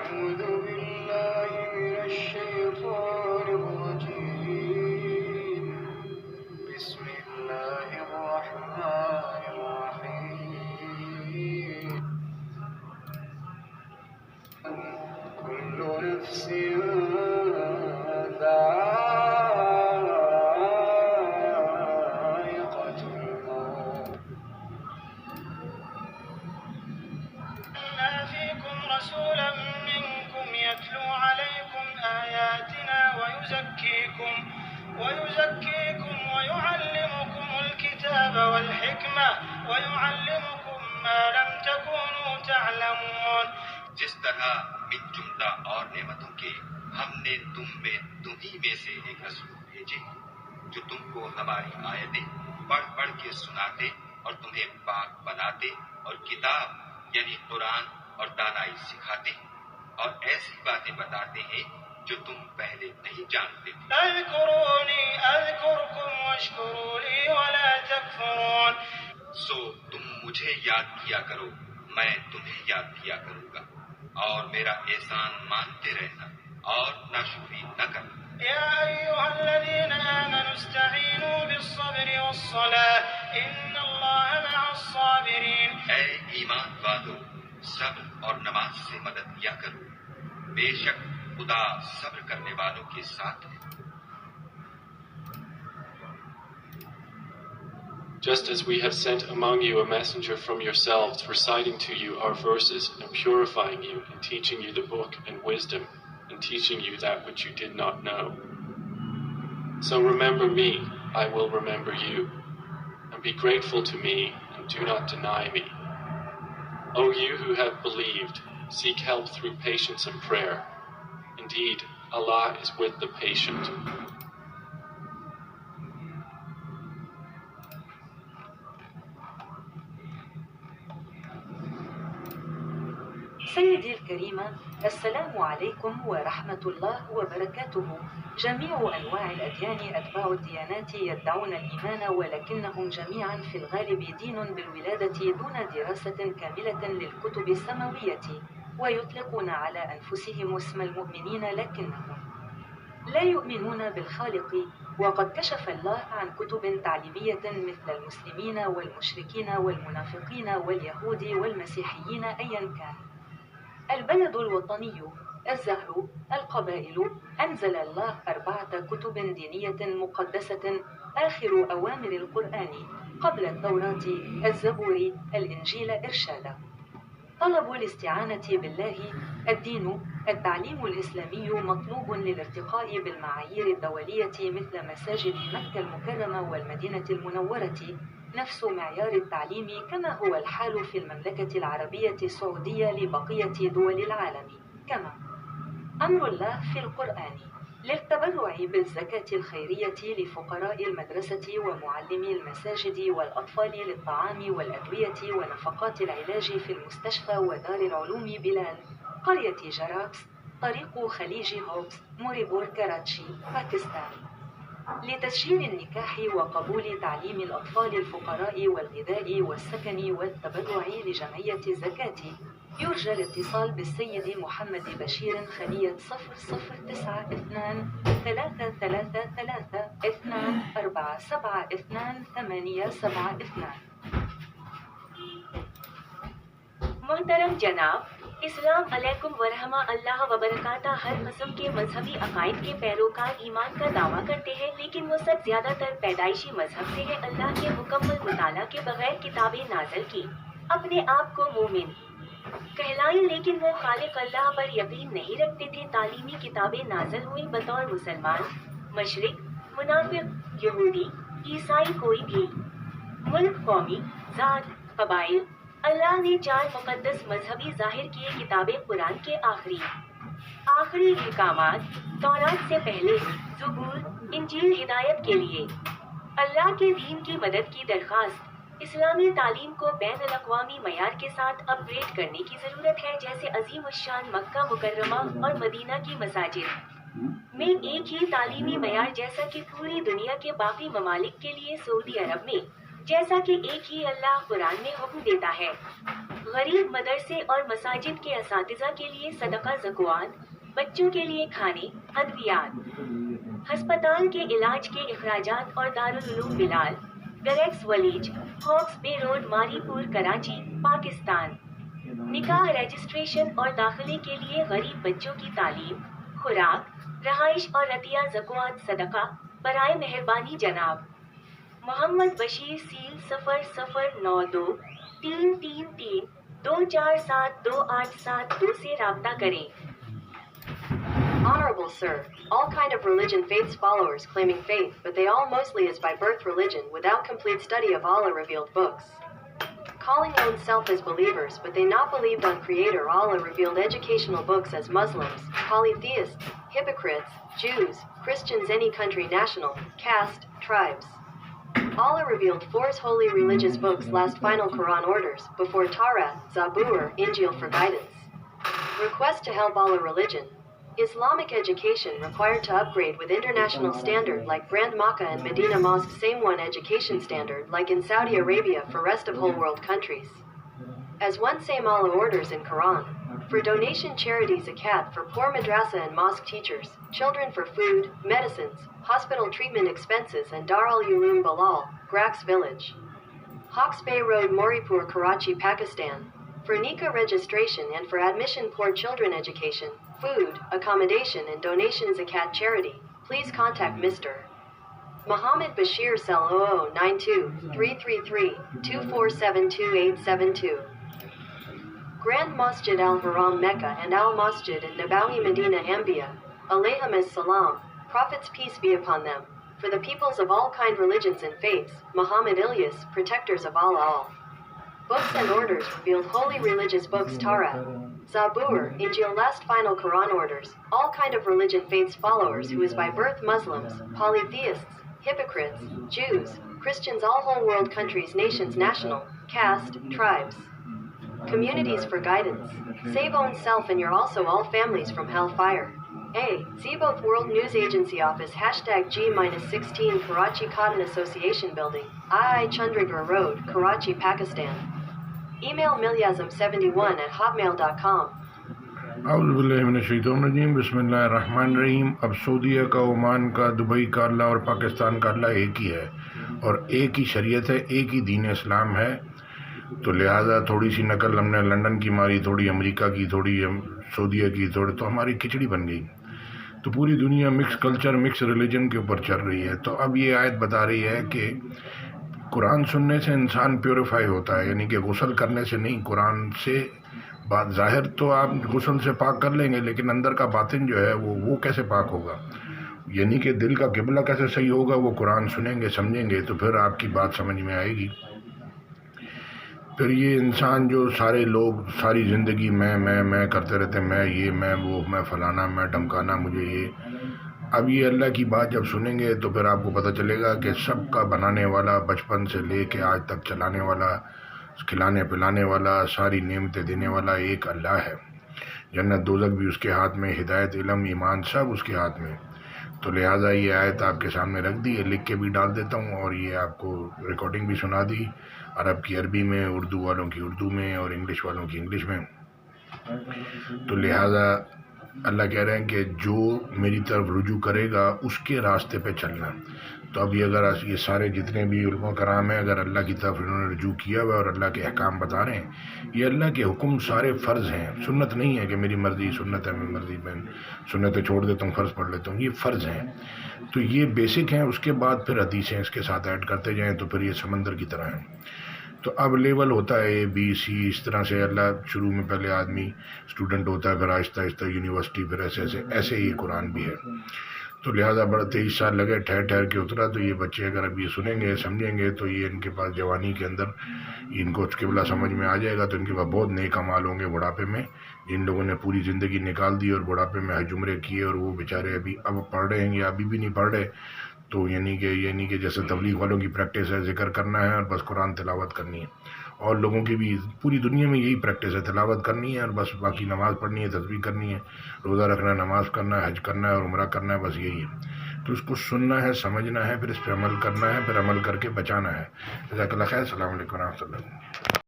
أعوذ بالله من الشيطان الرجيم بسم الله الرحمن الرحيم كل نفس ذائقة الموت إنا فيكم رسولا منكم يتلو عليكم آياتنا ويزكيكم ويعلمكم الكتاب والحكمة ويعلمكم ما لم تكونوا تعلمون. जिस तरह मिन जुमला और नेमतों के हमने तुम ही में से एक रसूल भेजे जो तुमको हमारी आयतें पढ़ पढ़ के सुनाते और तुम्हें पाक बनाते और किताब यानी कुरान और दानाई सिखाते और ऐसी बातें बताते हैं जो तुम पहले नहीं जानते थे। अज़्कुरूनी अज़्कुरकुम वश्कुरू ली वला तकफुरून। सो तुम मुझे याद किया करो, मैं तुम्हें याद किया करूँगा, और मेरा एहसान मानते रहना और नाशुक्री न करना। या अय्युहल्लज़ीना आमनू इस्तईनू बिस्सब्रि वस्सलाह इन्नल्लाह मअस-साबिरीन। ऐ ईमान वालो, सब्र और नमाज से मदद किया करो, बेशक खुदा सब्र करने वालों के साथ है। Just as we have sent among you a messenger from yourselves, reciting to you our verses, and purifying you, and teaching you the book and wisdom, and teaching you that which you did not know. So remember me, I will remember you, and be grateful to me, and do not deny me. O you who have believed, seek help through patience and prayer. Indeed, Allah is with the patient. سيدي الكريمة، السلام عليكم ورحمة الله وبركاته. جميع أنواع الأديان أتباع الديانات يدعون الإيمان، ولكنهم جميعا في الغالب دين بالولادة دون دراسة كاملة للكتب السماوية، ويطلقون على أنفسهم اسم المؤمنين لكنهم لا يؤمنون بالخالق. وقد كشف الله عن كتب تعليمية مثل المسلمين والمشركين والمنافقين واليهود والمسيحيين أيا كان. البلد الوطني، الزهر، القبائل. أنزل الله 4 كتب دينية مقدسة، آخر أوامر القرآن قبل التوراة الزبور الإنجيل إرشادا. طلب الاستعانة بالله. الدين، التعليم الإسلامي مطلوب للارتقاء بالمعايير الدولية مثل مساجد مكة المكرمة والمدينة المنورة، نفس معيار التعليم كما هو الحال في المملكة العربية السعودية لبقية دول العالم. كما أمر الله في القرآن للتبرع بالزكاة الخيرية لفقراء المدرسة ومعلمي المساجد والأطفال للطعام والأدوية ونفقات العلاج في المستشفى ودار العلوم بلال، قرية جراكس، طريق خليج هوبس، موريبور كراتشي، باكستان. لتسجيل النكاح وقبول تعليم الأطفال الفقراء والغذاء والسكن والتبرع لجمعية الزكاة، يرجى الاتصال بالسيد محمد بشير خلية 0092 333 2472 872. मोहतरम जनाब, इस्लाम अलैकुम वरहमा अल्लाह वबरकाता। हर किस्म के मजहबी अकायद के पैरोकार ईमान का दावा करते हैं, लेकिन वो सब ज्यादातर पैदाइशी मजहब से है। अल्लाह के मुकम्मल मुताला के बगैर किताबें नाज़िल की, अपने आप को मोमिन कहलाएं, लेकिन वो खालिक अल्लाह पर यकीन नहीं रखते थे। तालीमी किताबें नाज़िल हुई बतौर मुसलमान, मशरिक, मुनाफिक, यहूदी, ईसाई, कोई भी मुल्क, कौमी, जात, कबाइल। अल्लाह ने 4 मुकद्दस मजहबी जाहिर किए किताबें कुरान के आखिरी अहकामात, तौरात से पहले ज़बूर, इंजील हिदायत के लिए अल्लाह के दीन की मदद की दरख्वास्त। इस्लामी तालीम को बैन अल-अक़वामी मयार के साथ अपग्रेड करने की ज़रूरत है, जैसे अज़ीम उश्शान मक्का मुकर्रमा और मदीना की मसाजिद में एक ही तालीमी मयार, जैसा कि पूरी दुनिया के बाकी ममालिक के लिए सऊदी अरब में, जैसा कि एक ही अल्लाह कुरान में हुक्म देता है। गरीब मदरसे और मसाजिद के असातिज़ा के लिए सदका ज़कात, बच्चों के लिए खाने, अद्वियात, अस्पताल के इलाज के अखराजात और दारुल उलूम बिलाल, गैरेक्स वलीज, हॉक्स बे रोड, मारीपुर, कराची, पाकिस्तान। निकाह रजिस्ट्रेशन और दाखिले के लिए गरीब बच्चों की तालीम, खुराक, रहाइश और अतिया ज़कात सदका बराए मेहरबानी जनाब मोहम्मद बशीर सील 0092 333 247 2872 से राब्ता करें। Honorable Sir, all kind of religion faiths followers claiming faith, but they all mostly is by birth religion without complete study of Allah revealed books. Calling own self as believers, but they not believed on Creator Allah revealed educational books as Muslims, polytheists, hypocrites, Jews, Christians, any country, national, caste, tribes. Allah revealed 4 holy religious books last final Quran orders, before Torah, Zabur, Injil for guidance. Request to help Allah religion. Islamic education required to upgrade with international standard like Grand Makkah and Medina Mosque, same one education standard like in Saudi Arabia for rest of whole world countries. As one same Allah orders in Quran. For donation charity zakat for poor madrasa and mosque teachers, children for food, medicines, hospital treatment expenses and Dar al Uloom Bilal, Grax village. Hawks Bay Road, Moripur, Karachi, Pakistan. For nikah registration and for admission poor children education, food, accommodation and donation zakat charity, please contact Mr. Muhammad Bashir Cell 0092 333 2472872. Grand Masjid Al-Haram Mecca and Al-Masjid and Nabawi Medina Ambia, alayhim as-salam, Prophets peace be upon them, for the peoples of all kind religions and faiths, Muhammad Ilyas, protectors of Allah all. Books and orders revealed holy religious books Torah, Zabur, Injil last final Quran orders, all kind of religion faiths followers who is by birth Muslims, polytheists, hypocrites, Jews, Christians all whole world countries nations national, caste, tribes. Communities for guidance. Save own self and your also all families from hellfire. A. See both World News Agency Office #G-16 Karachi Cotton Association Building, II Chandigarh Road, Karachi, Pakistan. Email milyazam71@hotmail.com. औज़ुबिल्लाहिमिनश्शैतानिर्रजीम बिस्मिल्लाहिर्रहमानिर्रहीम। अब सऊदीया का, Oman का, Dubai का अल्लाह और पाकिस्तान का अल्लाह एक ही है और एक ही शरीयत है, एक ही दीन इस्लाम है। तो लिहाजा थोड़ी सी नकल हमने लंदन की मारी, थोड़ी अमेरिका की, थोड़ी सऊदीया की, थोड़ी तो हमारी खिचड़ी बन गई। तो पूरी दुनिया मिक्स कल्चर, मिक्स रिलीजन के ऊपर चल रही है। तो अब ये आयत बता रही है कि कुरान सुनने से इंसान प्योरीफाई होता है, यानी कि गुस्ल करने से नहीं, कुरान से बात ज़ाहिर तो आप गुस्ल से पाक कर लेंगे, लेकिन अंदर का बातिन जो है वो कैसे पाक होगा, यानी कि दिल का किबला कैसे सही होगा, वो कुरान सुनेंगे समझेंगे तो फिर आपकी बात समझ में आएगी। फिर ये इंसान जो सारे लोग सारी ज़िंदगी मैं करते रहते, मैं ये, मैं वो, मैं फलाना, मैं ढमकाना, मुझे ये, अब ये अल्लाह की बात जब सुनेंगे तो फिर आपको पता चलेगा कि सबका बनाने वाला, बचपन से लेके आज तक चलाने वाला, खिलाने पिलाने वाला, सारी नेमतें देने वाला एक अल्लाह है। जन्नत दोज़ख भी उसके हाथ में, हिदायत, इल्म, ईमान सब उसके हाथ में। तो लिहाजा ये आयत आपके सामने रख दी है, लिख के भी डाल देता हूँ और ये आपको रिकॉर्डिंग भी सुना दी, अरब की अरबी में, उर्दू वालों की उर्दू में और इंग्लिश वालों की इंग्लिश में। तो लिहाजा अल्लाह कह रहे हैं कि जो मेरी तरफ रुजू करेगा उसके रास्ते पे चलना। तो अब ये अगर ये सारे जितने भी उलमा कराम हैं, अगर अल्लाह की तरफ इन्होंने रुजू किया हुआ और अल्लाह के अहकाम बता रहे हैं, ये अल्लाह के हुक्म सारे फ़र्ज़ हैं, सुन्नत नहीं है कि मेरी मर्ज़ी सुन्नत है, मेरी मर्ज़ी मैं सुन्नतें छोड़ देता हूँ, फ़र्ज़ पढ़ लेता हूँ, ये फ़र्ज़ हैं। तो ये बेसिक हैं, उसके बाद फिर हदीसें इसके साथ ऐड करते जाएँ तो फिर ये समंदर की तरह है। तो अब लेवल होता है A B C, इस तरह से अल्लाह शुरू में पहले आदमी स्टूडेंट होता है, फिर आहिस्ता आहिस्ता यूनिवर्सिटी, फिर ऐसे ही कुरान भी है। तो लिहाजा बड़ा 23 साल लगे, ठहर के उतरा। तो ये बच्चे अगर अब ये सुनेंगे समझेंगे तो ये इनके पास जवानी के अंदर इनको किबला समझ में आ जाएगा, तो इनके पास बहुत नेक अमाल होंगे बुढ़ापे में। जिन लोगों ने पूरी ज़िंदगी निकाल दी और बुढ़ापे में हज उम्रे किए और वो बेचारे अभी अब पढ़ रहे हैं या अभी भी नहीं पढ़ रहे, तो यानी कि जैसे तबलीग वालों की प्रैक्टिस है, जिक्र करना है और बस कुरान तिलावत करनी है, और लोगों की भी पूरी दुनिया में यही प्रैक्टिस है, तिलावत करनी है और बस बाकी नमाज़ पढ़नी है, तस्बीह करनी है, रोज़ा रखना है, नमाज़ करना है, हज करना है और उम्रा करना है, बस यही है। तो उसको सुनना है, समझना है, फिर इस पर अमल करना है, फिर अमल करके बचाना है। जज़ाकल्लाह खैर। अस्सलामु अलैकुम व रहमतुल्लाह।